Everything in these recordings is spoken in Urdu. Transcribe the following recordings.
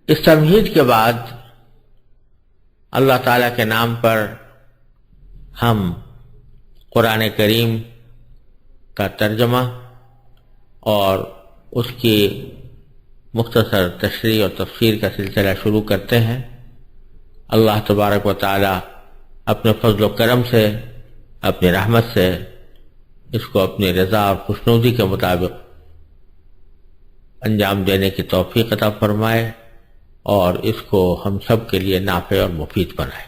اس تمہید کے بعد اللہ تعالیٰ کے نام پر ہم قرآن کریم کا ترجمہ اور اس کی مختصر تشریح اور تفسیر کا سلسلہ شروع کرتے ہیں۔ اللہ تبارک و تعالیٰ اپنے فضل و کرم سے، اپنی رحمت سے اس کو اپنی رضا اور خوشنودی کے مطابق انجام دینے کی توفیق عطا فرمائے اور اس کو ہم سب کے لیے نافع اور مفید بنائے۔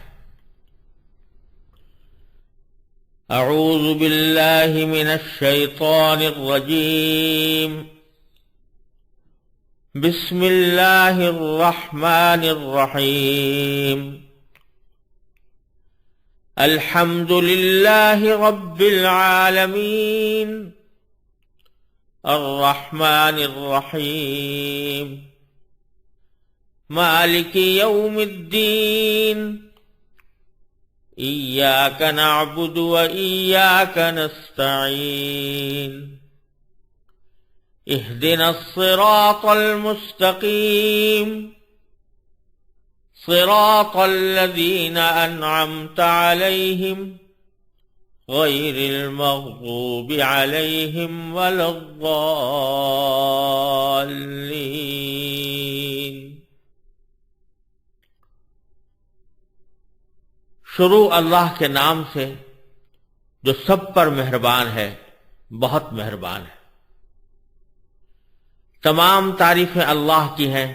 اعوذ باللہ من الشیطان الرجیم، بسم اللہ الرحمن الرحیم، الحمد للہ رب العالمین، الرحمن الرحیم، مالک یوم الدین، ایاک نعبد و ایاک نستعین، اہدنا الصراط المستقیم، صراط الذین انعمت علیہم غیر المغضوب علیہم ولا الضالین۔ شروع اللہ کے نام سے جو سب پر مہربان ہے، بہت مہربان ہے۔ تمام تعریفیں اللہ کی ہیں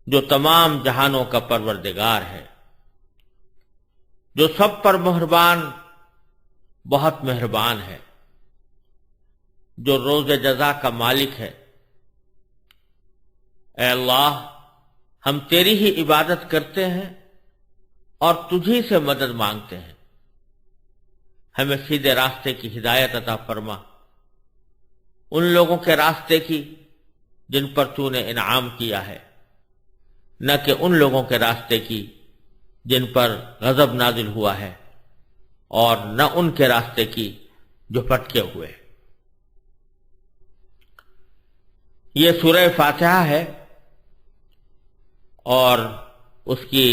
جو تمام جہانوں کا پروردگار ہے، جو سب پر مہربان، بہت مہربان ہے، جو روز جزا کا مالک ہے۔ اے اللہ، ہم تیری ہی عبادت کرتے ہیں اور تجھی سے مدد مانگتے ہیں۔ ہمیں سیدھے راستے کی ہدایت عطا فرما، ان لوگوں کے راستے کی جن پر تو نے انعام کیا ہے، نہ کہ ان لوگوں کے راستے کی جن پر غضب نازل ہوا ہے، اور نہ ان کے راستے کی جو پھٹکے ہوئے۔ یہ سورہ فاتحہ ہے اور اس کی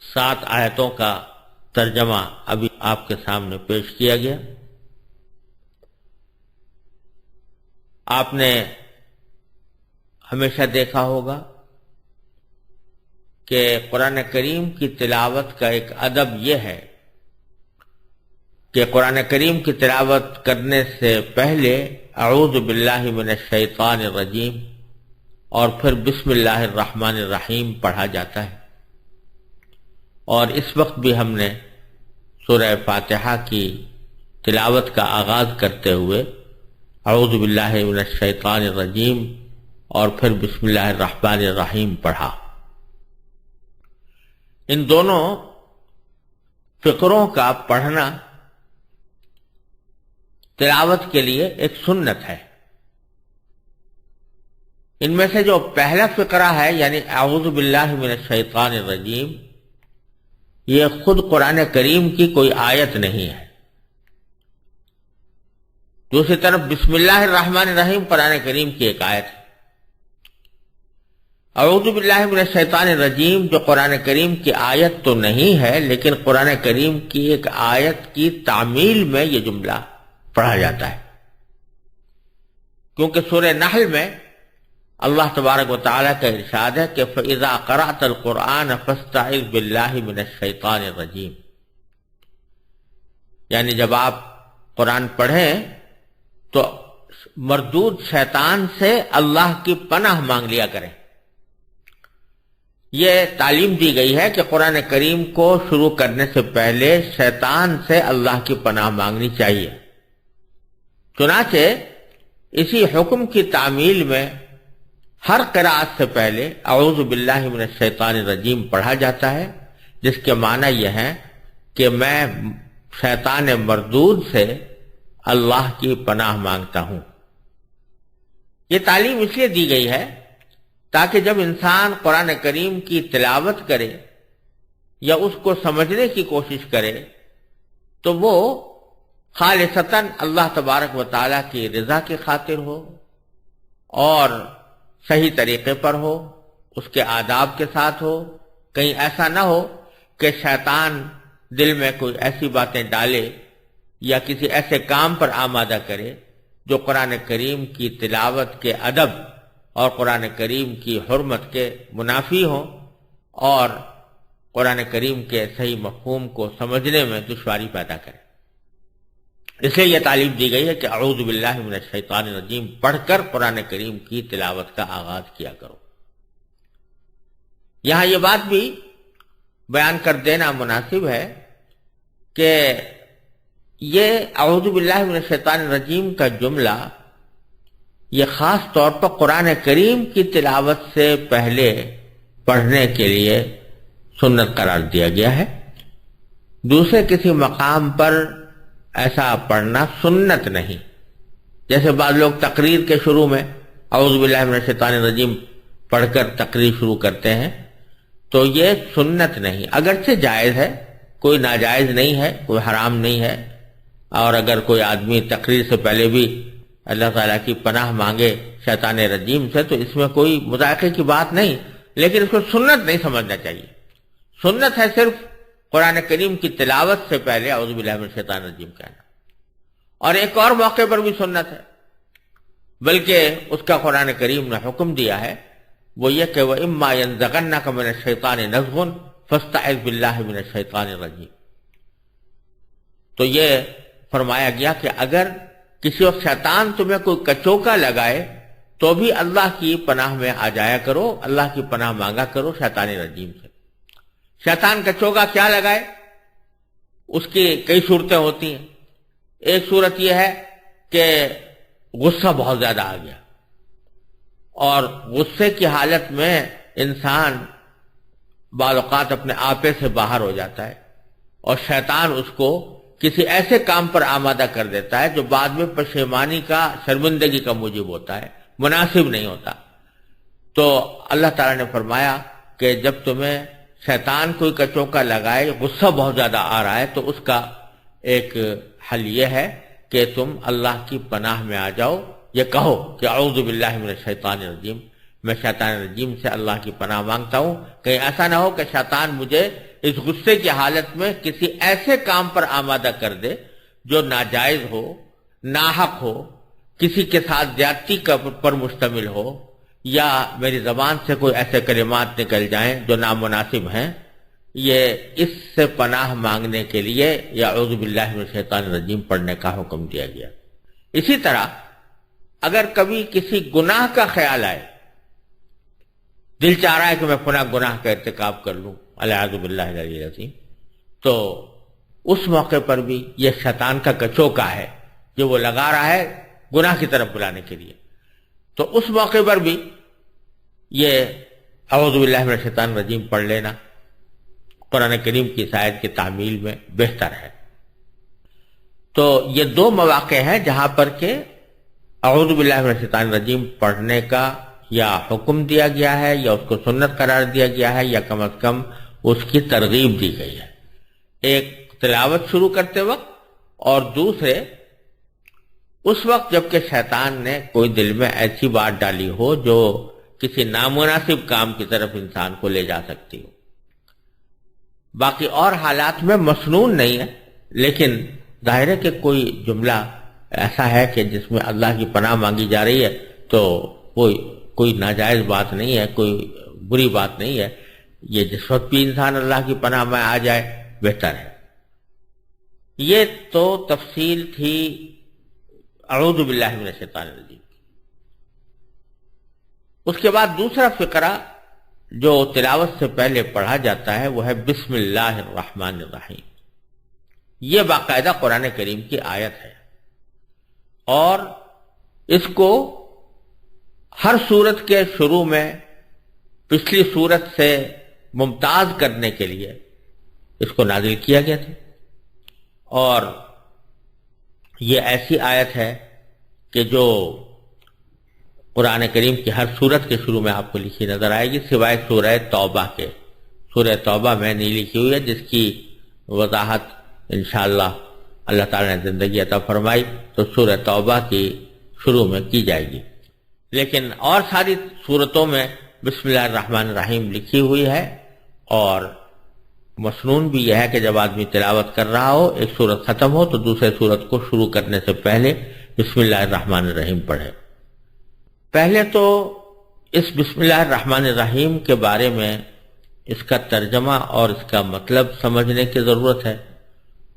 7 آیتوں کا ترجمہ ابھی آپ کے سامنے پیش کیا گیا۔ آپ نے ہمیشہ دیکھا ہوگا کہ قرآن کریم کی تلاوت کا ایک ادب یہ ہے کہ قرآن کریم کی تلاوت کرنے سے پہلے اعوذ باللہ من الشیطان الرجیم اور پھر بسم اللہ الرحمن الرحیم پڑھا جاتا ہے، اور اس وقت بھی ہم نے سورہ فاتحہ کی تلاوت کا آغاز کرتے ہوئے اعوذ باللہ من الشیطان الرجیم اور پھر بسم اللہ الرحمن الرحیم پڑھا۔ ان دونوں فقروں کا پڑھنا تلاوت کے لیے ایک سنت ہے۔ ان میں سے جو پہلا فقرہ ہے یعنی اعوذ باللہ من الشیطان الرجیم، یہ خود قرآن کریم کی کوئی آیت نہیں ہے۔ دوسری طرف بسم اللہ الرحمن الرحیم قرآن کریم کی ایک آیت ہے۔ اعوذ باللہ من الشیطان الرجیم جو قرآن کریم کی آیت تو نہیں ہے، لیکن قرآن کریم کی ایک آیت کی تعمیل میں یہ جملہ پڑھا جاتا ہے، کیونکہ سورہ نحل میں اللہ تبارک و تعالیٰ کا ارشاد ہے کہ فَإِذَا قَرَأْتَ الْقُرْآنَ فَاسْتَعِذْ بِاللَّهِ مِنَ الشَّيْطَانِ الرَّجِيمِ، یعنی جب آپ قرآن پڑھیں تو مردود شیطان سے اللہ کی پناہ مانگ لیا کریں۔ یہ تعلیم دی گئی ہے کہ قرآن کریم کو شروع کرنے سے پہلے شیطان سے اللہ کی پناہ مانگنی چاہیے۔ چنانچہ اسی حکم کی تعمیل میں ہر قرأت سے پہلے اعوذ باللہ من الشیطان الرجیم پڑھا جاتا ہے، جس کے معنی یہ ہے کہ میں شیطان مردود سے اللہ کی پناہ مانگتا ہوں۔ یہ تعلیم اس لیے دی گئی ہے تاکہ جب انسان قرآن کریم کی تلاوت کرے یا اس کو سمجھنے کی کوشش کرے تو وہ خالصتاً اللہ تبارک و تعالیٰ کی رضا کی خاطر ہو اور صحیح طریقے پر ہو، اس کے آداب کے ساتھ ہو، کہیں ایسا نہ ہو کہ شیطان دل میں کوئی ایسی باتیں ڈالے یا کسی ایسے کام پر آمادہ کرے جو قرآن کریم کی تلاوت کے ادب اور قرآن کریم کی حرمت کے منافی ہوں اور قرآن کریم کے صحیح مفہوم کو سمجھنے میں دشواری پیدا کرے۔ اس لیے یہ تعلیم دی گئی ہے کہ اعوذ باللہ من الشیطان الرجیم پڑھ کر قرآن کریم کی تلاوت کا آغاز کیا کرو۔ یہاں یہ بات بھی بیان کر دینا مناسب ہے کہ یہ اعوذ باللہ من الشیطان الرجیم کا جملہ یہ خاص طور پر قرآن کریم کی تلاوت سے پہلے پڑھنے کے لیے سنت قرار دیا گیا ہے۔ دوسرے کسی مقام پر ایسا پڑھنا سنت نہیں، جیسے بعض لوگ تقریر کے شروع میں اعوذ باللہ من الشیطان الرجیم پڑھ کر تقریر شروع کرتے ہیں، تو یہ سنت نہیں، اگرچہ جائز ہے، کوئی ناجائز نہیں ہے، کوئی حرام نہیں ہے، اور اگر کوئی آدمی تقریر سے پہلے بھی اللہ تعالیٰ کی پناہ مانگے شیطان رجیم سے تو اس میں کوئی مذائقے کی بات نہیں، لیکن اس کو سنت نہیں سمجھنا چاہیے۔ سنت ہے صرف قرآن کریم کی تلاوت سے پہلے اعوذ باللہ من الشیطان الرجیم کہنا، اور ایک اور موقع پر بھی سنت ہے، بلکہ اس کا قرآن کریم نے حکم دیا ہے، وہ یہ کہ وَإِمَّا يَنزَغَنَّكَ مِنَ الشَّيْطَانِ نَزْغٌ فَاسْتَعِذْ بِاللَّهِ مِنَ الشَّيْطَانِ الرَّجِيمِ۔ تو یہ فرمایا گیا کہ اگر کسی وقت شیطان تمہیں کوئی کچوکا لگائے تو بھی اللہ کی پناہ میں آ جایا کرو، اللہ کی پناہ مانگا کرو شیطان رجیم سے۔ شیطان کچوکا کیا لگائے؟ اس کی کئی صورتیں ہوتی ہیں۔ ایک صورت یہ ہے کہ غصہ بہت زیادہ آ گیا اور غصے کی حالت میں انسان بعض اوقات اپنے آپے سے باہر ہو جاتا ہے اور شیطان اس کو کسی ایسے کام پر آمادہ کر دیتا ہے جو بعد میں پشیمانی کا، شرمندگی کا موجب ہوتا ہے، مناسب نہیں ہوتا۔ تو اللہ تعالیٰ نے فرمایا کہ جب تمہیں شیطان کوئی کچوکا لگائے، غصہ بہت زیادہ آ رہا ہے، تو اس کا ایک حل یہ ہے کہ تم اللہ کی پناہ میں آ جاؤ، یہ کہو کہ اعوذ باللہ من الشیطان الرجیم، میں شیطان الرجیم سے اللہ کی پناہ مانگتا ہوں، کہیں ایسا نہ ہو کہ شیطان مجھے اس غصے کی حالت میں کسی ایسے کام پر آمادہ کر دے جو ناجائز ہو، ناحق ہو، کسی کے ساتھ زیادتی پر مشتمل ہو، یا میری زبان سے کوئی ایسے کلمات نکل جائیں جو نامناسب ہیں۔ یہ اس سے پناہ مانگنے کے لیے یا اعوذ باللہ من الشیطان الرجیم پڑھنے کا حکم دیا گیا۔ اسی طرح اگر کبھی کسی گناہ کا خیال آئے، دل چاہ رہا ہے کہ میں پناہ گناہ کا ارتکاب کر لوں، الیاذ باللہ العلی العظیم، تو اس موقع پر بھی یہ شیطان کا کچوکا ہے جو وہ لگا رہا ہے گناہ کی طرف بلانے کے لیے، تو اس موقع پر بھی یہ اعوذ باللہ من الشیطان الرجیم پڑھ لینا قرآن کریم کی اس آیت کی تعمیل میں بہتر ہے۔ تو یہ دو مواقع ہیں جہاں پر کہ اعوذ باللہ من الشیطان الرجیم پڑھنے کا یا حکم دیا گیا ہے یا اس کو سنت قرار دیا گیا ہے یا کم از کم اس کی ترغیب دی گئی ہے، ایک تلاوت شروع کرتے وقت اور دوسرے اس وقت جبکہ شیطان نے کوئی دل میں ایسی بات ڈالی ہو جو کسی نامناسب کام کی طرف انسان کو لے جا سکتی ہو۔ باقی اور حالات میں مسنون نہیں ہے، لیکن ظاہر ہے کہ کوئی جملہ ایسا ہے کہ جس میں اللہ کی پناہ مانگی جا رہی ہے تو کوئی ناجائز بات نہیں ہے، کوئی بری بات نہیں ہے، یہ جس وقت بھی انسان اللہ کی پناہ میں آ جائے بہتر ہے۔ یہ تو تفصیل تھی اعوذ باللہ من الشیطان الرجیم۔ اس کے بعد دوسرا فقرہ جو تلاوت سے پہلے پڑھا جاتا ہے وہ ہے بسم اللہ الرحمن الرحیم۔ یہ باقاعدہ قرآن کریم کی آیت ہے اور اس کو ہر سورت کے شروع میں پچھلی سورت سے ممتاز کرنے کے لیے اس کو نازل کیا گیا تھا، اور یہ ایسی آیت ہے کہ جو قرآن کریم کی ہر سورت کے شروع میں آپ کو لکھی نظر آئے گی سوائے سورہ توبہ کے۔ سورہ توبہ میں نہیں لکھی ہوئی ہے، جس کی وضاحت انشاءاللہ اللہ تعالیٰ نے زندگی عطا فرمائی تو سورہ توبہ کی شروع میں کی جائے گی، لیکن اور ساری سورتوں میں بسم اللہ الرحمن الرحیم لکھی ہوئی ہے، اور مسنون بھی یہ ہے کہ جب آدمی تلاوت کر رہا ہو، ایک سورت ختم ہو تو دوسرے سورت کو شروع کرنے سے پہلے بسم اللہ الرحمن الرحیم پڑھے۔ پہلے تو اس بسم اللہ الرحمن الرحیم کے بارے میں اس کا ترجمہ اور اس کا مطلب سمجھنے کی ضرورت ہے،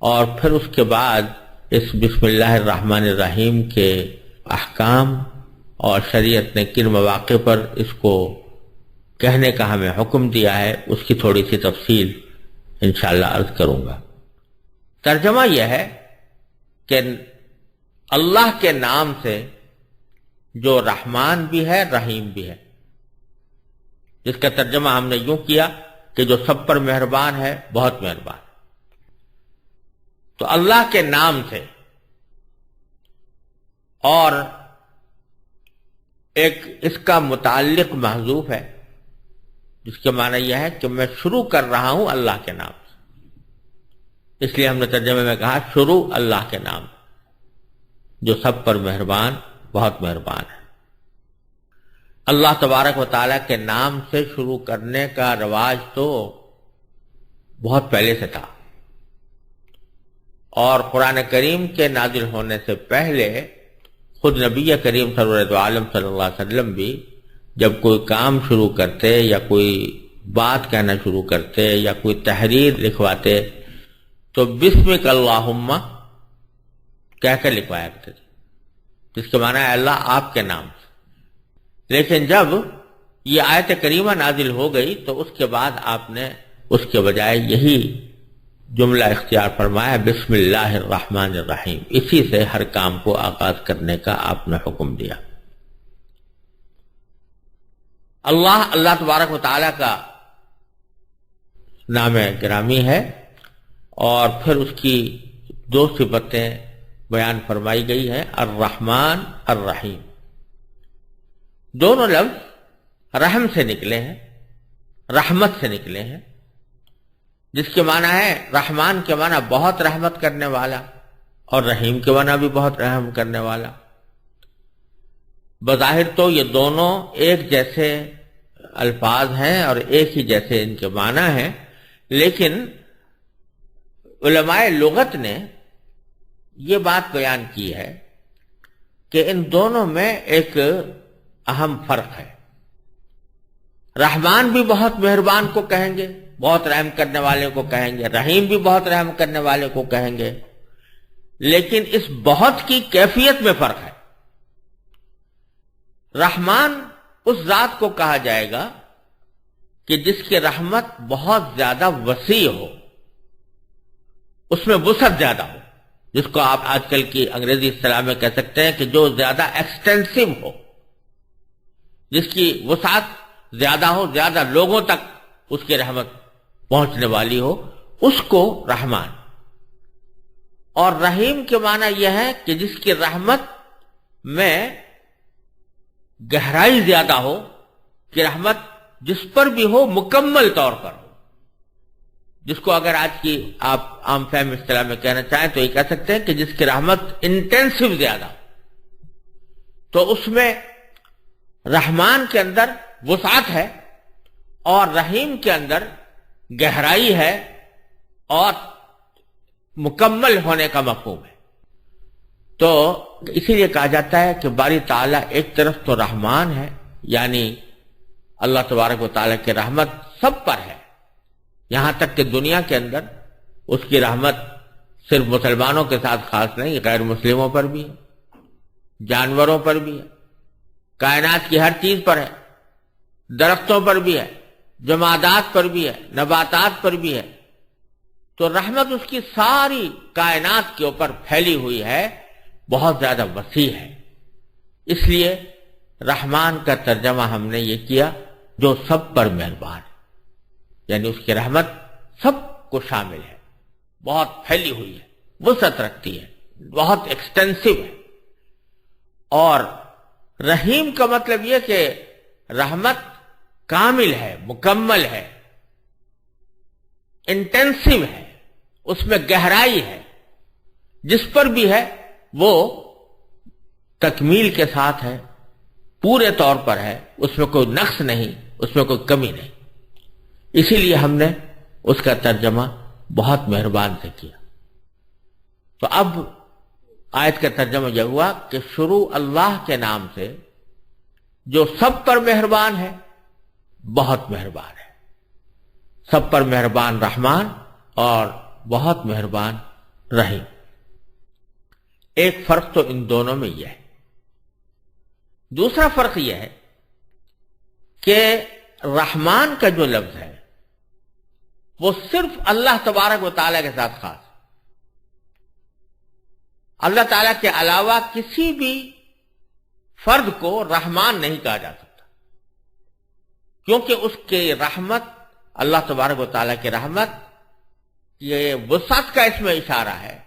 اور پھر اس کے بعد اس بسم اللہ الرحمن الرحیم کے احکام اور شریعت نے کن مواقع پر اس کو کہنے کا ہمیں حکم دیا ہے، اس کی تھوڑی سی تفصیل انشاءاللہ عرض کروں گا۔ ترجمہ یہ ہے کہ اللہ کے نام سے جو رحمان بھی ہے رحیم بھی ہے، جس کا ترجمہ ہم نے یوں کیا کہ جو سب پر مہربان ہے، بہت مہربان۔ تو اللہ کے نام سے، اور ایک اس کا متعلق محذوف ہے جس کے معنی یہ ہے کہ میں شروع کر رہا ہوں اللہ کے نام سے، اس لیے ہم نے ترجمے میں کہا شروع اللہ کے نام، جو سب پر مہربان، بہت مہربان ہے۔ اللہ تبارک و تعالیٰ کے نام سے شروع کرنے کا رواج تو بہت پہلے سے تھا، اور قرآن کریم کے نازل ہونے سے پہلے خود نبی کریم سرور عالم صلی اللہ علیہ وسلم بھی جب کوئی کام شروع کرتے یا کوئی بات کہنا شروع کرتے یا کوئی تحریر لکھواتے تو بسمک اللہم کہہ کر لکھوایا کرتے تھے، جس کے معنی ہے اللہ آپ کے نام سے۔ لیکن جب یہ آیت کریمہ نازل ہو گئی تو اس کے بعد آپ نے اس کے بجائے یہی جملہ اختیار فرمایا، بسم اللہ الرحمن الرحیم، اسی سے ہر کام کو آغاز کرنے کا آپ نے حکم دیا۔ اللہ تبارک و تعالیٰ کا نام گرامی ہے، اور پھر اس کی دو صفتیں بیان فرمائی گئی ہیں، الرحمن الرحیم۔ دونوں لفظ رحم سے نکلے ہیں، رحمت سے نکلے ہیں، جس کے معنی ہے رحمان کے معنی بہت رحمت کرنے والا، اور رحیم کے معنی بھی بہت رحم کرنے والا۔ بظاہر تو یہ دونوں ایک جیسے الفاظ ہیں اور ایک ہی جیسے ان کے معنی ہیں، لیکن علماء لغت نے یہ بات بیان کی ہے کہ ان دونوں میں ایک اہم فرق ہے۔ رحمان بھی بہت مہربان کو کہیں گے، بہت رحم کرنے والے کو کہیں گے، رحیم بھی بہت رحم کرنے والے کو کہیں گے، لیکن اس بہت کی کیفیت میں فرق ہے۔ رحمان اس ذات کو کہا جائے گا کہ جس کی رحمت بہت زیادہ وسیع ہو، اس میں وسعت زیادہ ہو، جس کو آپ آج کل کی انگریزی اصطلاح میں کہہ سکتے ہیں کہ جو زیادہ ایکسٹینسو ہو، جس کی وسعت زیادہ ہو، زیادہ لوگوں تک اس کی رحمت پہنچنے والی ہو، اس کو رحمان۔ اور رحیم کے معنی یہ ہے کہ جس کی رحمت میں گہرائی زیادہ ہو، کہ رحمت جس پر بھی ہو مکمل طور پر ہو، جس کو اگر آج کی آپ عام فہم اصطلاح میں کہنا چاہیں تو یہ کہہ سکتے ہیں کہ جس کی رحمت انٹینسو زیادہ ہو، تو اس میں رحمان کے اندر وسعت ہے اور رحیم کے اندر گہرائی ہے اور مکمل ہونے کا مفہوم ہے۔ تو اسی لیے کہا جاتا ہے کہ باری تعالیٰ ایک طرف تو رحمان ہے، یعنی اللہ تبارک و تعالیٰ کی رحمت سب پر ہے، یہاں تک کہ دنیا کے اندر اس کی رحمت صرف مسلمانوں کے ساتھ خاص نہیں، غیر مسلموں پر بھی ہے، جانوروں پر بھی ہے، کائنات کی ہر چیز پر ہے، درختوں پر بھی ہے، جمادات پر بھی ہے، نباتات پر بھی ہے۔ تو رحمت اس کی ساری کائنات کے اوپر پھیلی ہوئی ہے، بہت زیادہ وسیع ہے۔ اس لیے رحمان کا ترجمہ ہم نے یہ کیا جو سب پر مہربان ہے، یعنی اس کی رحمت سب کو شامل ہے، بہت پھیلی ہوئی ہے، وسعت رکھتی ہے، بہت ایکسٹینسو ہے۔ اور رحیم کا مطلب یہ کہ رحمت کامل ہے، مکمل ہے، انٹینسو ہے، اس میں گہرائی ہے، جس پر بھی ہے وہ تکمیل کے ساتھ ہے، پورے طور پر ہے، اس میں کوئی نقص نہیں، اس میں کوئی کمی نہیں، اسی لیے ہم نے اس کا ترجمہ بہت مہربان سے کیا۔ تو اب آیت کا ترجمہ یہ ہوا کہ شروع اللہ کے نام سے جو سب پر مہربان ہے، بہت مہربان ہے، سب پر مہربان رحمان اور بہت مہربان رحیم۔ ایک فرق تو ان دونوں میں یہ ہے۔ دوسرا فرق یہ ہے کہ رحمان کا جو لفظ ہے وہ صرف اللہ تبارک و تعالیٰ کے ساتھ خاص ہے۔ اللہ تعالیٰ کے علاوہ کسی بھی فرد کو رحمان نہیں کہا جا سکتا، کیونکہ اس کی رحمت، اللہ تبارک و تعالیٰ کی رحمت، یہ وسعت کا اس میں اشارہ ہے،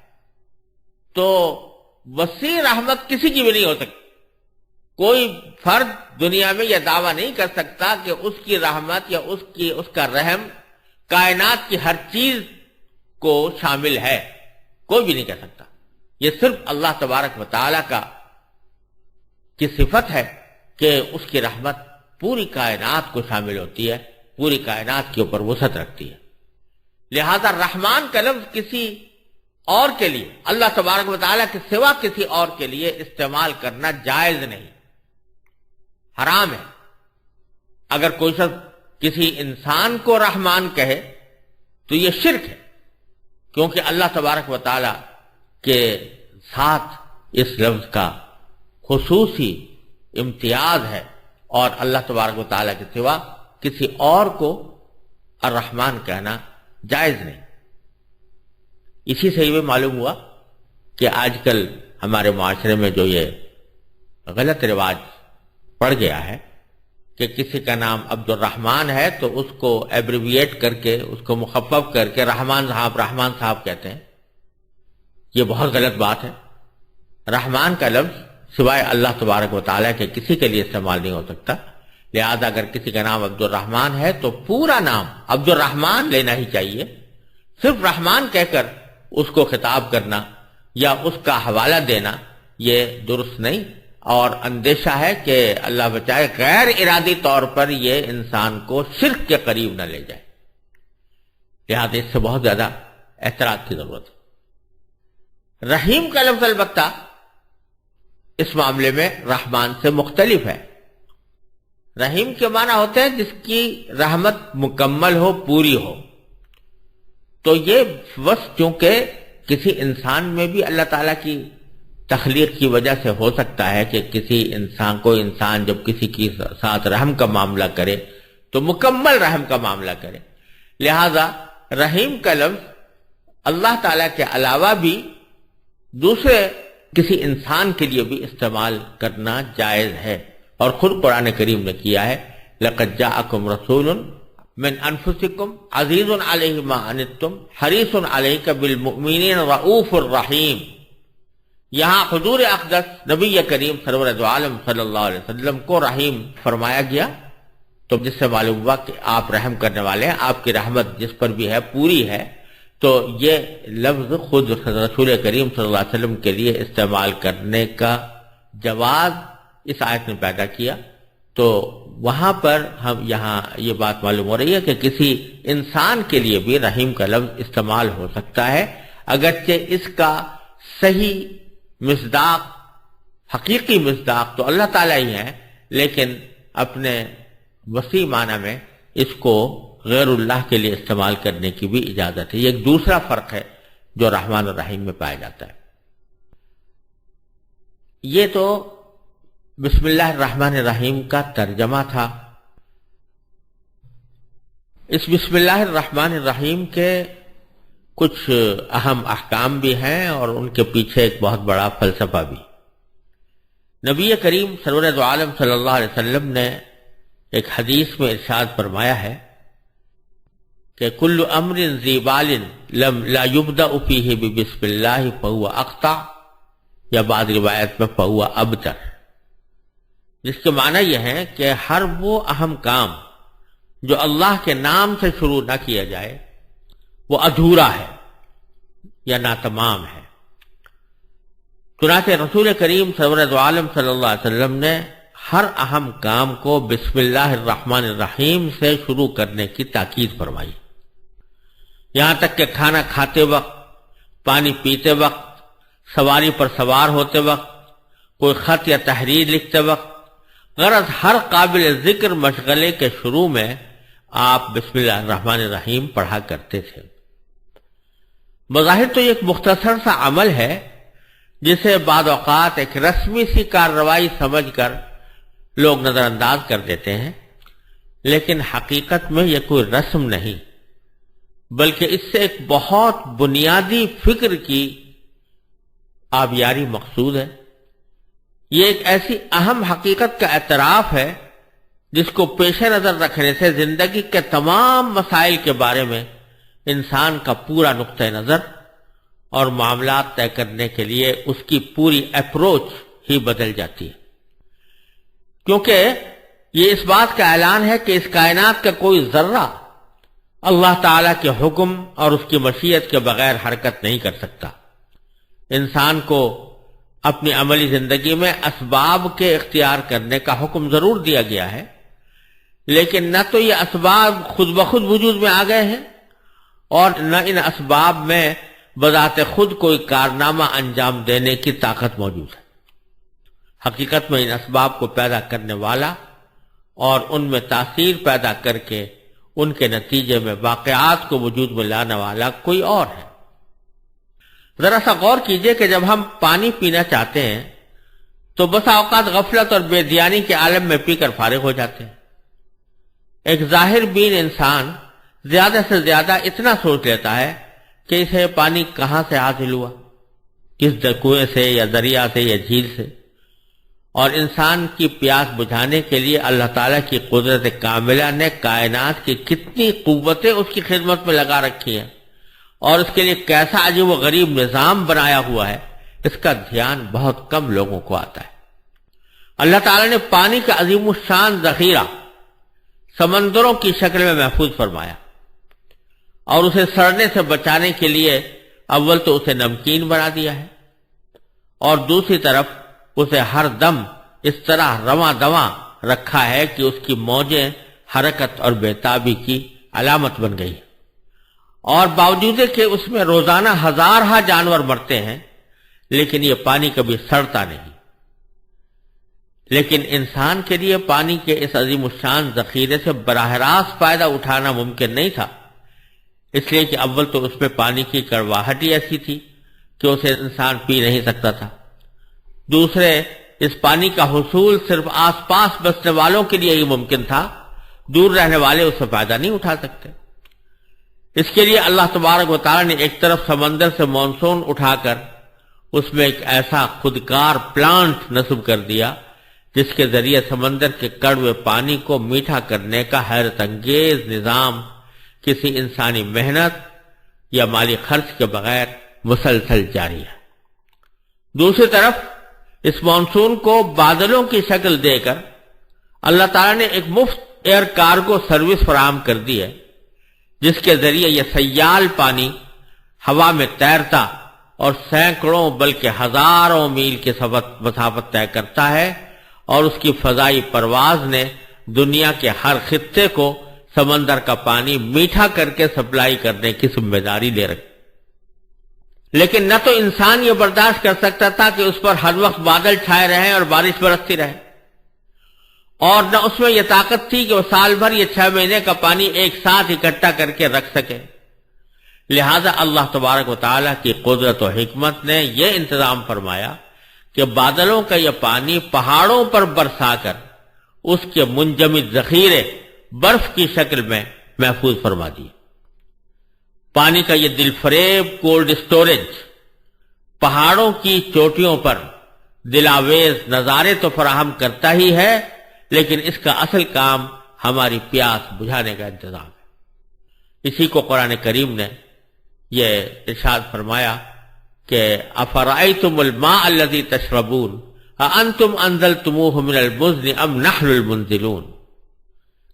تو وسیع رحمت کسی کی بھی نہیں ہو سکتی۔ کوئی فرد دنیا میں یہ دعویٰ نہیں کر سکتا کہ اس کی رحمت یا اس کا رحم کائنات کی ہر چیز کو شامل ہے، کوئی بھی نہیں کہہ سکتا۔ یہ صرف اللہ تبارک و تعالیٰ کی صفت ہے کہ اس کی رحمت پوری کائنات کو شامل ہوتی ہے، پوری کائنات کے اوپر وسعت رکھتی ہے۔ لہذا رحمان کا لفظ کسی اور کے لیے، اللہ تبارک و تعالیٰ کے سوا کسی اور کے لیے استعمال کرنا جائز نہیں، حرام ہے۔ اگر کوئی شخص کسی انسان کو رحمان کہے تو یہ شرک ہے، کیونکہ اللہ تبارک و تعالیٰ کے ساتھ اس لفظ کا خصوصی امتیاز ہے، اور اللہ تبارک و تعالیٰ کے سوا کسی اور کو الرحمن کہنا جائز نہیں۔ اسی سے یہ معلوم ہوا کہ آج کل ہمارے معاشرے میں جو یہ غلط رواج پڑ گیا ہے کہ کسی کا نام عبد الرحمن ہے تو اس کو ایبریویٹ کر کے، اس کو مخفف کر کے رحمان صاحب کہتے ہیں، یہ بہت غلط بات ہے۔ رحمان کا لفظ سوائے اللہ تبارک و تعالیٰ کے کسی کے لیے استعمال نہیں ہو سکتا، لہذا اگر کسی کا نام عبد الرحمن ہے تو پورا نام عبد الرحمن لینا ہی چاہیے، صرف رحمان کہہ کر اس کو خطاب کرنا یا اس کا حوالہ دینا یہ درست نہیں، اور اندیشہ ہے کہ اللہ بچائے غیر ارادی طور پر یہ انسان کو شرک کے قریب نہ لے جائے، لہذا اس سے بہت زیادہ احتیاط کی ضرورت ہے۔ رحیم کا لفظ البتہ اس معاملے میں رحمان سے مختلف ہے۔ رحیم کے معنی ہوتے ہیں جس کی رحمت مکمل ہو، پوری ہو، تو یہ وصف چونکہ کسی انسان میں بھی اللہ تعالیٰ کی تخلیق کی وجہ سے ہو سکتا ہے کہ کسی انسان کو جب کسی کے ساتھ رحم کا معاملہ کرے تو مکمل رحم کا معاملہ کرے، لہذا رحیم کا لفظ اللہ تعالیٰ کے علاوہ بھی دوسرے کسی انسان کے لیے بھی استعمال کرنا جائز ہے، اور خود قرآن کریم نے کیا ہے، لَقَدْ جَاءَكُمْ رَسُولٌ مِّنْ أَنفُسِكُمْ عَزِيزٌ عَلَيْهِ مَا عَنِتُّمْ حَرِيصٌ عَلَيْكَ بِالْمُؤْمِنِينَ رَءُوفٌ الرحیم۔ یہاں حضور اقدس نبی کریم سرور دو عالم صلی اللہ علیہ وسلم کو رحیم فرمایا گیا، تو جس سے معلوم ہوا کہ آپ رحم کرنے والے ہیں، آپ کی رحمت جس پر بھی ہے پوری ہے، تو یہ لفظ خود رسول کریم صلی اللہ علیہ وسلم کے لیے استعمال کرنے کا جواز اس آیت نے پیدا کیا۔ تو وہاں پر ہم یہاں یہ بات معلوم ہو رہی ہے کہ کسی انسان کے لیے بھی رحیم کا لفظ استعمال ہو سکتا ہے، اگرچہ اس کا صحیح مصداق، حقیقی مصداق تو اللہ تعالیٰ ہی ہے، لیکن اپنے وسیع معنی میں اس کو غیر اللہ کے لیے استعمال کرنے کی بھی اجازت ہے۔ یہ ایک دوسرا فرق ہے جو رحمان اور رحیم میں پایا جاتا ہے۔ یہ تو بسم اللہ الرحمن الرحیم کا ترجمہ تھا۔ اس بسم اللہ الرحمن الرحیم کے کچھ اہم احکام بھی ہیں اور ان کے پیچھے ایک بہت بڑا فلسفہ بھی۔ نبی کریم سرور دو عالم صلی اللہ علیہ وسلم نے ایک حدیث میں ارشاد فرمایا ہے کہ کل امر ذی بال لا یبدأ فیہ بسم اللہ فہو اقطع، یا بعض روایت میں فہو ابتر، جس کے معنی یہ ہے کہ ہر وہ اہم کام جو اللہ کے نام سے شروع نہ کیا جائے وہ ادھورا ہے یا ناتمام ہے۔ چنانچہ رسول کریم سرور دو عالم صلی اللہ علیہ وسلم نے ہر اہم کام کو بسم اللہ الرحمن الرحیم سے شروع کرنے کی تاکید فرمائی، یہاں تک کہ کھانا کھاتے وقت، پانی پیتے وقت، سواری پر سوار ہوتے وقت، کوئی خط یا تحریر لکھتے وقت، غرض ہر قابل ذکر مشغلے کے شروع میں آپ بسم اللہ الرحمن الرحیم پڑھا کرتے تھے۔ بظاہر تو یہ ایک مختصر سا عمل ہے جسے بعض اوقات ایک رسمی سی کارروائی سمجھ کر لوگ نظر انداز کر دیتے ہیں، لیکن حقیقت میں یہ کوئی رسم نہیں، بلکہ اس سے ایک بہت بنیادی فکر کی آبیاری مقصود ہے۔ یہ ایک ایسی اہم حقیقت کا اعتراف ہے جس کو پیش نظر رکھنے سے زندگی کے تمام مسائل کے بارے میں انسان کا پورا نقطہ نظر اور معاملات طے کرنے کے لیے اس کی پوری اپروچ ہی بدل جاتی ہے، کیونکہ یہ اس بات کا اعلان ہے کہ اس کائنات کا کوئی ذرہ اللہ تعالی کے حکم اور اس کی مشیت کے بغیر حرکت نہیں کر سکتا۔ انسان کو اپنی عملی زندگی میں اسباب کے اختیار کرنے کا حکم ضرور دیا گیا ہے، لیکن نہ تو یہ اسباب خود بخود وجود میں آ گئے ہیں اور نہ ان اسباب میں بذات خود کوئی کارنامہ انجام دینے کی طاقت موجود ہے۔ حقیقت میں ان اسباب کو پیدا کرنے والا اور ان میں تاثیر پیدا کر کے ان کے نتیجے میں واقعات کو وجود میں لانے والا کوئی اور ہے۔ ذرا سا غور کیجئے کہ جب ہم پانی پینا چاہتے ہیں تو بسا اوقات غفلت اور بے دیانی کے عالم میں پی کر فارغ ہو جاتے ہیں۔ ایک ظاہر بین انسان زیادہ سے زیادہ اتنا سوچ لیتا ہے کہ اسے پانی کہاں سے حاصل ہوا، کس کنویں سے یا دریا سے یا جھیل سے، اور انسان کی پیاس بجھانے کے لیے اللہ تعالیٰ کی قدرت کاملہ نے کائنات کی کتنی قوتیں اس کی خدمت میں لگا رکھی ہیں اور اس کے لیے کیسا عجیب و غریب نظام بنایا ہوا ہے، اس کا دھیان بہت کم لوگوں کو آتا ہے۔ اللہ تعالیٰ نے پانی کا عظیم الشان ذخیرہ سمندروں کی شکل میں محفوظ فرمایا اور اسے سڑنے سے بچانے کے لیے اول تو اسے نمکین بنا دیا ہے اور دوسری طرف اسے ہر دم اس طرح رواں دواں رکھا ہے کہ اس کی موجیں حرکت اور بےتابی کی علامت بن گئی، اور باوجود کہ اس میں روزانہ ہزارہ جانور مرتے ہیں لیکن یہ پانی کبھی سڑتا نہیں۔ لیکن انسان کے لیے پانی کے اس عظیم الشان ذخیرے سے براہ راست فائدہ اٹھانا ممکن نہیں تھا، اس لیے کہ اول تو اس میں پانی کی کڑواہٹ ہی ایسی تھی کہ اسے انسان پی نہیں سکتا تھا، دوسرے اس پانی کا حصول صرف آس پاس بسنے والوں کے لیے ہی ممکن تھا، دور رہنے والے اس سے فائدہ نہیں اٹھا سکتے۔ اس کے لیے اللہ تبارک و تعالی نے ایک طرف سمندر سے مانسون اٹھا کر اس میں ایک ایسا خودکار پلانٹ نصب کر دیا جس کے ذریعے سمندر کے کڑوے پانی کو میٹھا کرنے کا حیرت انگیز نظام کسی انسانی محنت یا مالی خرچ کے بغیر مسلسل جاری ہے۔ دوسری طرف اس مانسون کو بادلوں کی شکل دے کر اللہ تعالیٰ نے ایک مفت ایئر کارگو سروس فراہم کر دی ہے جس کے ذریعے یہ سیال پانی ہوا میں تیرتا اور سینکڑوں بلکہ ہزاروں میل کی مسافت طے کرتا ہے، اور اس کی فضائی پرواز نے دنیا کے ہر خطے کو سمندر کا پانی میٹھا کر کے سپلائی کرنے کی ذمہ داری لے رکھی۔ لیکن نہ تو انسان یہ برداشت کر سکتا تھا کہ اس پر ہر وقت بادل چھائے رہیں اور بارش برستی رہے، اور نہ اس میں یہ طاقت تھی کہ وہ سال بھر یہ 6 مہینے کا پانی ایک ساتھ اکٹھا کر کے رکھ سکے۔ لہذا اللہ تبارک و تعالیٰ کی قدرت و حکمت نے یہ انتظام فرمایا کہ بادلوں کا یہ پانی پہاڑوں پر برسا کر اس کے منجمد ذخیرے برف کی شکل میں محفوظ فرما دیے۔ پانی کا یہ دل فریب کولڈ سٹوریج پہاڑوں کی چوٹیوں پر دلاویز نظارے تو فراہم کرتا ہی ہے، لیکن اس کا اصل کام ہماری پیاس بجھانے کا انتظام ہے۔ اسی کو قرآن کریم نے یہ ارشاد فرمایا کہ افرأیتم الماء الذی تشربون اانتم انزلتموہ من المزن ام نحن المنزلون،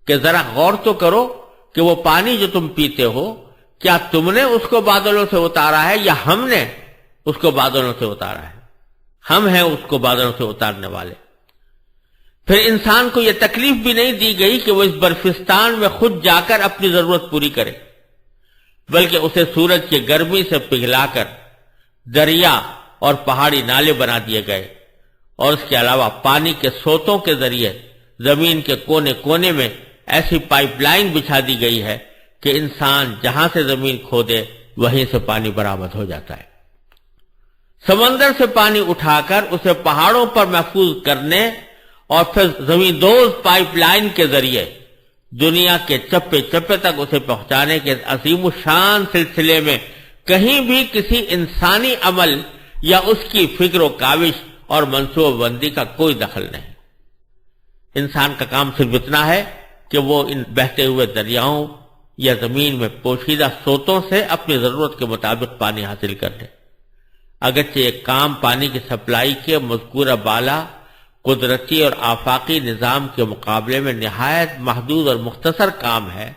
کہ ذرا غور تو کرو کہ وہ پانی جو تم پیتے ہو کیا تم نے اس کو بادلوں سے اتارا ہے یا ہم نے اس کو بادلوں سے اتارا ہے؟ ہم ہیں اس کو بادلوں سے اتارنے والے۔ پھر انسان کو یہ تکلیف بھی نہیں دی گئی کہ وہ اس برفستان میں خود جا کر اپنی ضرورت پوری کرے، بلکہ اسے سورج کی گرمی سے پگھلا کر دریا اور پہاڑی نالے بنا دیے گئے، اور اس کے علاوہ پانی کے سوتوں کے ذریعے زمین کے کونے کونے میں ایسی پائپ لائن بچھا دی گئی ہے کہ انسان جہاں سے زمین کھودے وہیں سے پانی برآمد ہو جاتا ہے۔ سمندر سے پانی اٹھا کر اسے پہاڑوں پر محفوظ کرنے اور پھر زمین دوز پائپ لائن کے ذریعے دنیا کے چپے چپے تک اسے پہنچانے کے عظیم الشان سلسلے میں کہیں بھی کسی انسانی عمل یا اس کی فکر و کاوش اور منصوبہ بندی کا کوئی دخل نہیں۔ انسان کا کام صرف اتنا ہے کہ وہ ان بہتے ہوئے دریاؤں یا زمین میں پوشیدہ سوتوں سے اپنی ضرورت کے مطابق پانی حاصل کر لے۔ اگرچہ یہ کام پانی کی سپلائی کے مذکورہ بالا قدرتی اور آفاقی نظام کے مقابلے میں نہایت محدود اور مختصر کام ہے،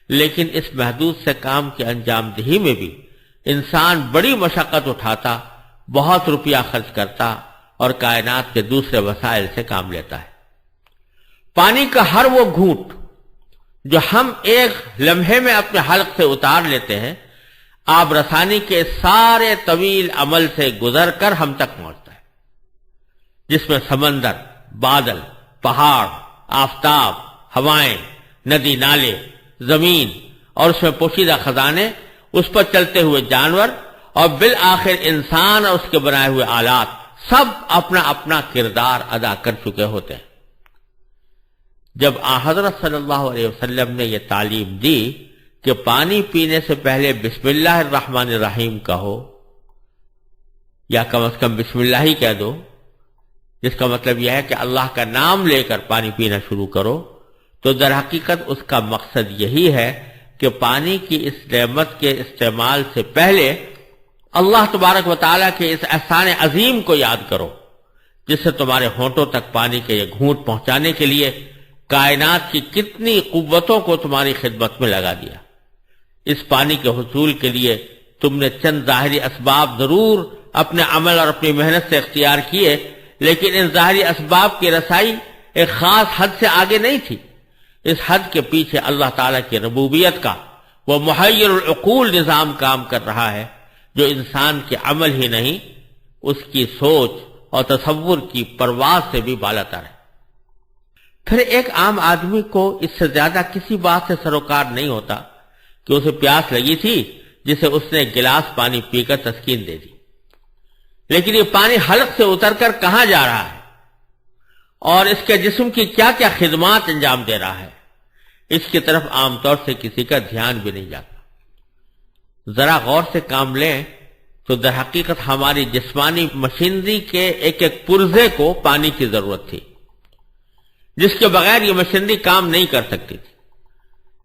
لیکن اس محدود سے کام کی انجام دہی میں بھی انسان بڑی مشقت اٹھاتا، بہت روپیہ خرچ کرتا اور کائنات کے دوسرے وسائل سے کام لیتا ہے۔ پانی کا ہر وہ گھونٹ جو ہم ایک لمحے میں اپنے حلق سے اتار لیتے ہیں، آب رسانی کے سارے طویل عمل سے گزر کر ہم تک پہنچتا ہے، جس میں سمندر، بادل، پہاڑ، آفتاب، ہوائیں، ندی نالے، زمین اور اس میں پوشیدہ خزانے، اس پر چلتے ہوئے جانور اور بالآخر انسان اور اس کے بنائے ہوئے آلات سب اپنا اپنا کردار ادا کر چکے ہوتے ہیں۔ جب حضرت صلی اللہ علیہ وسلم نے یہ تعلیم دی کہ پانی پینے سے پہلے بسم اللہ الرحمن الرحیم کہو، یا کم از کم بسم اللہ ہی کہہ دو، جس کا مطلب یہ ہے کہ اللہ کا نام لے کر پانی پینا شروع کرو، تو در حقیقت اس کا مقصد یہی ہے کہ پانی کی اس نعمت کے استعمال سے پہلے اللہ تبارک و تعالیٰ کے اس احسان عظیم کو یاد کرو، جس سے تمہارے ہونٹوں تک پانی کے یہ گھونٹ پہنچانے کے لیے کائنات کی کتنی قوتوں کو تمہاری خدمت میں لگا دیا۔ اس پانی کے حصول کے لیے تم نے چند ظاہری اسباب ضرور اپنے عمل اور اپنی محنت سے اختیار کیے، لیکن ان ظاہری اسباب کی رسائی ایک خاص حد سے آگے نہیں تھی۔ اس حد کے پیچھے اللہ تعالیٰ کی ربوبیت کا وہ محیر العقول نظام کام کر رہا ہے، جو انسان کے عمل ہی نہیں، اس کی سوچ اور تصور کی پرواز سے بھی بالاتر ہے۔ پھر ایک عام آدمی کو اس سے زیادہ کسی بات سے سروکار نہیں ہوتا کہ اسے پیاس لگی تھی جسے اس نے گلاس پانی پی کر تسکین دے دی، لیکن یہ پانی حلق سے اتر کر کہاں جا رہا ہے اور اس کے جسم کی کیا کیا خدمات انجام دے رہا ہے، اس کی طرف عام طور سے کسی کا دھیان بھی نہیں جاتا۔ ذرا غور سے کام لیں تو در حقیقت ہماری جسمانی مشینری کے ایک ایک پرزے کو پانی کی ضرورت تھی، جس کے بغیر یہ مشینری کام نہیں کر سکتی تھی،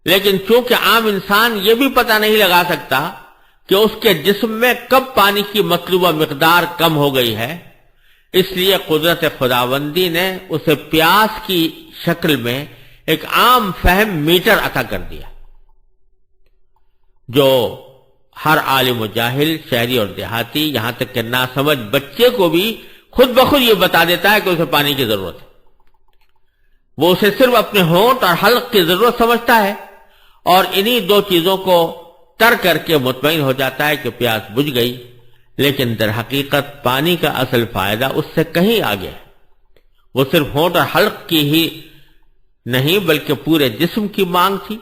لیکن چونکہ عام انسان یہ بھی پتہ نہیں لگا سکتا کہ اس کے جسم میں کب پانی کی مطلوبہ مقدار کم ہو گئی ہے، اس لیے قدرت خداوندی نے اسے پیاس کی شکل میں ایک عام فہم میٹر عطا کر دیا، جو ہر عالم و جاہل، شہری اور دیہاتی، یہاں تک کہ ناسمجھ بچے کو بھی خود بخود یہ بتا دیتا ہے کہ اسے پانی کی ضرورت ہے۔ وہ اسے صرف اپنے ہونٹ اور حلق کی ضرورت سمجھتا ہے اور انہی دو چیزوں کو تر کر کے مطمئن ہو جاتا ہے کہ پیاس بجھ گئی، لیکن در حقیقت پانی کا اصل فائدہ اس سے کہیں آگے ہے۔ وہ صرف ہونٹ اور حلق کی ہی نہیں بلکہ پورے جسم کی مانگ تھی۔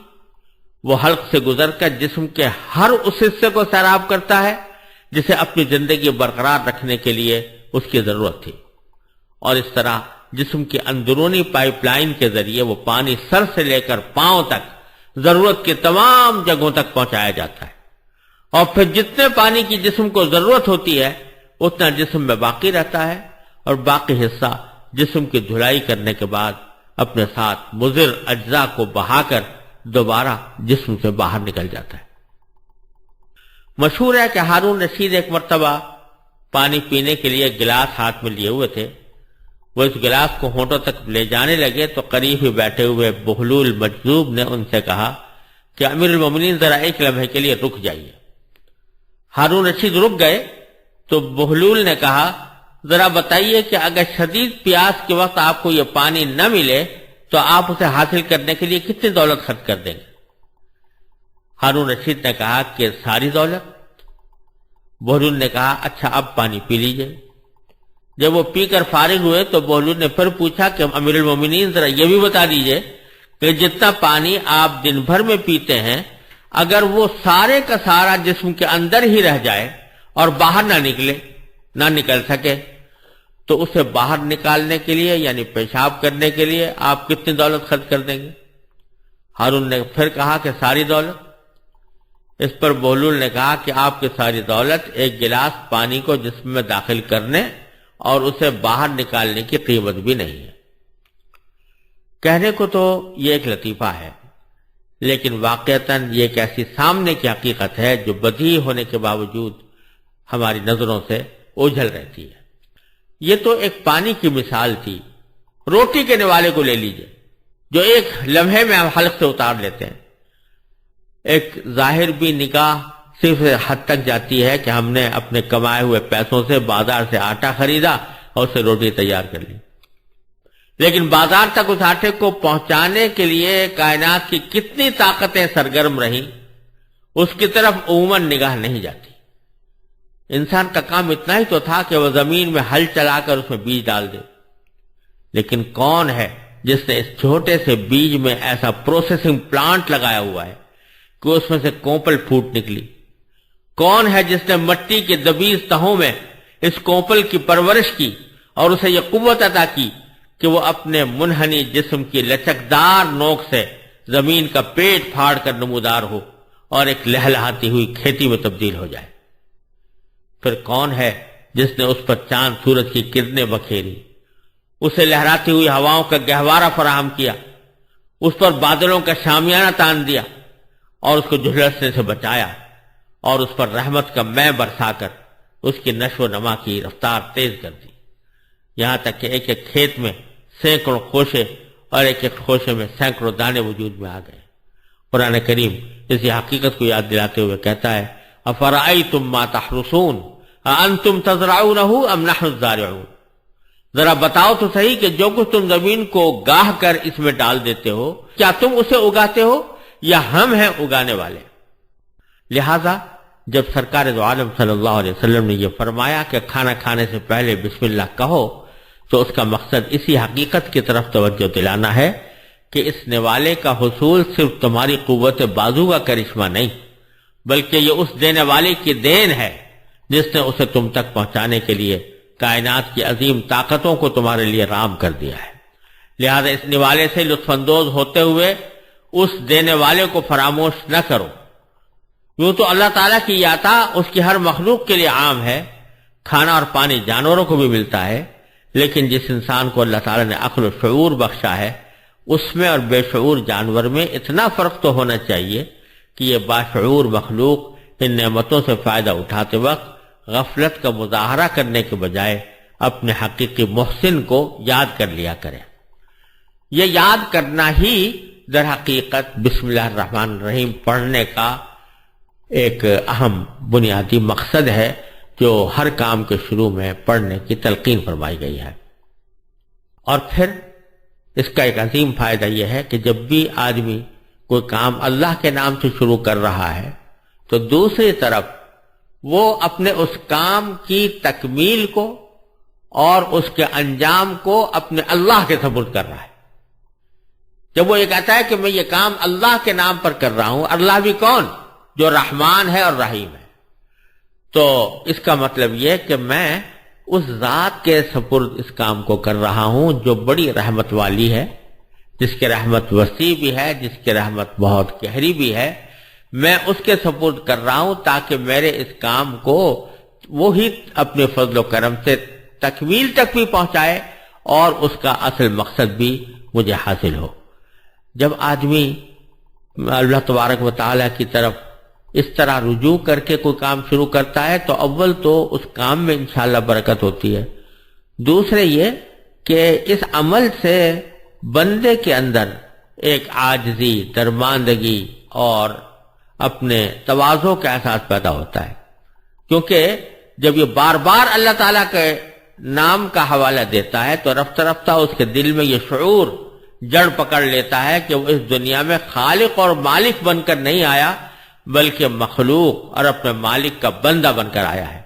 وہ حلق سے گزر کر جسم کے ہر اس حصے کو سیراب کرتا ہے جسے اپنی زندگی برقرار رکھنے کے لیے اس کی ضرورت تھی، اور اس طرح جسم کی اندرونی پائپ لائن کے ذریعے وہ پانی سر سے لے کر پاؤں تک ضرورت کی تمام جگہوں تک پہنچایا جاتا ہے، اور پھر جتنے پانی کی جسم کو ضرورت ہوتی ہے اتنا جسم میں باقی رہتا ہے، اور باقی حصہ جسم کی دھلائی کرنے کے بعد اپنے ساتھ مضر اجزاء کو بہا کر دوبارہ جسم سے باہر نکل جاتا ہے۔ مشہور ہے کہ ہارون رشید ایک مرتبہ پانی پینے کے لیے گلاس ہاتھ میں لیے ہوئے تھے۔ وہ اس گلاس کو ہونٹوں تک لے جانے لگے تو قریب ہی بیٹھے ہوئے بہلول مجذوب نے ان سے کہا کہ امیر المومنین ذرا ایک لمحے کے لیے رک جائیے۔ ہارون رشید رک گئے تو بہلول نے کہا ذرا بتائیے کہ اگر شدید پیاس کے وقت آپ کو یہ پانی نہ ملے تو آپ اسے حاصل کرنے کے لیے کتنی دولت خرچ کر دیں گے؟ ہارون رشید نے کہا کہ ساری دولت۔ بہلول نے کہا اچھا اب پانی پی لیجئے۔ جب وہ پی کر فارغ ہوئے تو بہلول نے پھر پوچھا کہ امیر المومنین ذرا یہ بھی بتا دیجئے کہ جتنا پانی آپ دن بھر میں پیتے ہیں اگر وہ سارے کا سارا جسم کے اندر ہی رہ جائے اور باہر نہ نکل سکے تو اسے باہر نکالنے کے لیے یعنی پیشاب کرنے کے لیے آپ کتنی دولت خرچ کر دیں گے؟ ہارون نے پھر کہا کہ ساری دولت۔ اس پر بہلول نے کہا کہ آپ کی ساری دولت ایک گلاس پانی کو جسم میں داخل کرنے اور اسے باہر نکالنے کی قیمت بھی نہیں ہے۔ کہنے کو تو یہ ایک لطیفہ ہے، لیکن واقعتاً یہ ایک ایسی سامنے کی حقیقت ہے جو بدیہی ہونے کے باوجود ہماری نظروں سے اوجھل رہتی ہے۔ یہ تو ایک پانی کی مثال تھی۔ روٹی کے نوالے کو لے لیجئے جو ایک لمحے میں ہم حلق سے اتار لیتے ہیں۔ ایک ظاہر بھی نگاہ صرف حد تک جاتی ہے کہ ہم نے اپنے کمائے ہوئے پیسوں سے بازار سے آٹا خریدا اور اسے روٹی تیار کر لی، لیکن بازار تک اس آٹے کو پہنچانے کے لیے کائنات کی کتنی طاقتیں سرگرم رہیں اس کی طرف عموماً نگاہ نہیں جاتی۔ انسان کا کام اتنا ہی تو تھا کہ وہ زمین میں ہل چلا کر اس میں بیج ڈال دے، لیکن کون ہے جس نے اس چھوٹے سے بیج میں ایسا پروسیسنگ پلانٹ لگایا ہوا ہے کہ اس میں سے کوپل پھوٹ نکلی؟ کون ہے جس نے مٹی کے دبیز تہوں میں اس کوپل کی پرورش کی اور اسے یہ قوت عطا کی کہ وہ اپنے منحنی جسم کی لچکدار نوک سے زمین کا پیٹ پھاڑ کر نمودار ہو اور ایک لہلہاتی ہوئی کھیتی میں تبدیل ہو جائے؟ پھر کون ہے جس نے اس پر چاند سورج کی کرنیں بکھیری، اسے لہراتی ہوئی ہواؤں کا گہوارہ فراہم کیا، اس پر بادلوں کا شامیانہ تان دیا اور اس کو جھلسنے سے بچایا اور اس پر رحمت کا مے برسا کر اس کی نشو و نما کی رفتار تیز کر دی، یہاں تک کہ ایک ایک کھیت میں سینکڑوں خوشے اور ایک ایک خوشے میں سینکڑوں دانے وجود میں آ گئے۔ قرآن کریم اسی حقیقت کو یاد دلاتے ہوئے کہتا ہے افرأیتم ما تحرثون اانتم تزرعونہ ام نحن الزارعون، ذرا بتاؤ تو صحیح کہ جو کچھ تم زمین کو گاہ کر اس میں ڈال دیتے ہو کیا تم اسے اگاتے ہو یا ہم ہیں اگانے والے؟ لہذا جب سرکار دو عالم صلی اللہ علیہ وسلم نے یہ فرمایا کہ کھانا کھانے سے پہلے بسم اللہ کہو تو اس کا مقصد اسی حقیقت کی طرف توجہ دلانا ہے کہ اس نوالے کا حصول صرف تمہاری قوت بازو کا کرشمہ نہیں بلکہ یہ اس دینے والے کی دین ہے جس نے اسے تم تک پہنچانے کے لیے کائنات کی عظیم طاقتوں کو تمہارے لیے رام کر دیا ہے۔ لہذا اس نوالے سے لطف اندوز ہوتے ہوئے اس دینے والے کو فراموش نہ کرو۔ یوں تو اللہ تعالیٰ کی عطا اس کی ہر مخلوق کے لیے عام ہے، کھانا اور پانی جانوروں کو بھی ملتا ہے، لیکن جس انسان کو اللہ تعالیٰ نے عقل و شعور بخشا ہے اس میں اور بے شعور جانور میں اتنا فرق تو ہونا چاہیے کہ یہ باشعور مخلوق ان نعمتوں سے فائدہ اٹھاتے وقت غفلت کا مظاہرہ کرنے کے بجائے اپنے حقیقی محسن کو یاد کر لیا کرے۔ یہ یاد کرنا ہی در حقیقت بسم اللہ الرحمن الرحیم پڑھنے کا ایک اہم بنیادی مقصد ہے جو ہر کام کے شروع میں پڑھنے کی تلقین فرمائی گئی ہے۔ اور پھر اس کا ایک عظیم فائدہ یہ ہے کہ جب بھی آدمی کوئی کام اللہ کے نام سے شروع کر رہا ہے تو دوسری طرف وہ اپنے اس کام کی تکمیل کو اور اس کے انجام کو اپنے اللہ کے سپرد کر رہا ہے۔ جب وہ یہ کہتا ہے کہ میں یہ کام اللہ کے نام پر کر رہا ہوں، اللہ بھی کون؟ جو رحمان ہے اور رحیم ہے، تو اس کا مطلب یہ کہ میں اس ذات کے سپرد اس کام کو کر رہا ہوں جو بڑی رحمت والی ہے، جس کی رحمت وسیع بھی ہے، جس کی رحمت بہت گہری بھی ہے۔ میں اس کے سپرد کر رہا ہوں تاکہ میرے اس کام کو وہی اپنے فضل و کرم سے تکمیل تک بھی پہنچائے اور اس کا اصل مقصد بھی مجھے حاصل ہو۔ جب آدمی اللہ تبارک و تعالیٰ کی طرف اس طرح رجوع کر کے کوئی کام شروع کرتا ہے تو اول تو اس کام میں انشاءاللہ برکت ہوتی ہے، دوسرے یہ کہ اس عمل سے بندے کے اندر ایک عاجزی، درماندگی اور اپنے تواضع کا احساس پیدا ہوتا ہے، کیونکہ جب یہ بار بار اللہ تعالیٰ کے نام کا حوالہ دیتا ہے تو رفتہ رفتہ اس کے دل میں یہ شعور جڑ پکڑ لیتا ہے کہ وہ اس دنیا میں خالق اور مالک بن کر نہیں آیا بلکہ مخلوق اور اپنے مالک کا بندہ بن کر آیا ہے۔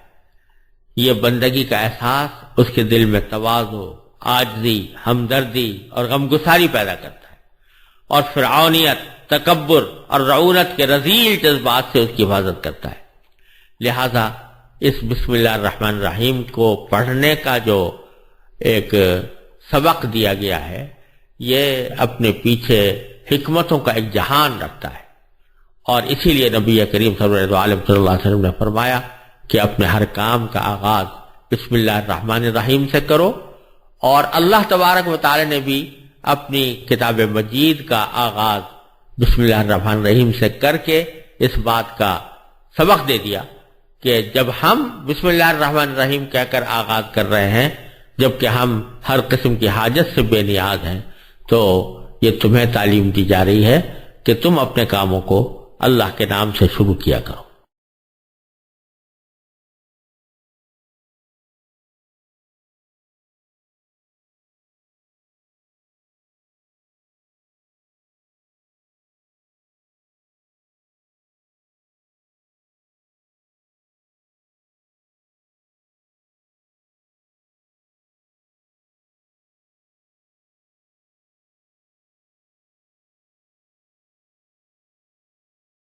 یہ بندگی کا احساس اس کے دل میں تواضع، عاجزی، ہمدردی اور غمگساری پیدا کرتا ہے، اور فرعونیت، تکبر اور رعونت کے رذیل جذبات سے اس کی حفاظت کرتا ہے۔ لہذا اس بسم اللہ الرحمن الرحیم کو پڑھنے کا جو ایک سبق دیا گیا ہے یہ اپنے پیچھے حکمتوں کا ایک جہان رکھتا ہے، اور اسی لیے نبی کریم صلی اللہ علیہ وسلم نے فرمایا کہ اپنے ہر کام کا آغاز بسم اللہ الرحمن الرحیم سے کرو، اور اللہ تبارک و تعالی نے بھی اپنی کتاب مجید کا آغاز بسم اللہ الرحمن الرحیم سے کر کے اس بات کا سبق دے دیا کہ جب ہم بسم اللہ الرحمن الرحیم کہہ کر آغاز کر رہے ہیں جبکہ ہم ہر قسم کی حاجت سے بے نیاز ہیں، تو یہ تمہیں تعلیم دی جا رہی ہے کہ تم اپنے کاموں کو اللہ کے نام سے شروع کیا کرو۔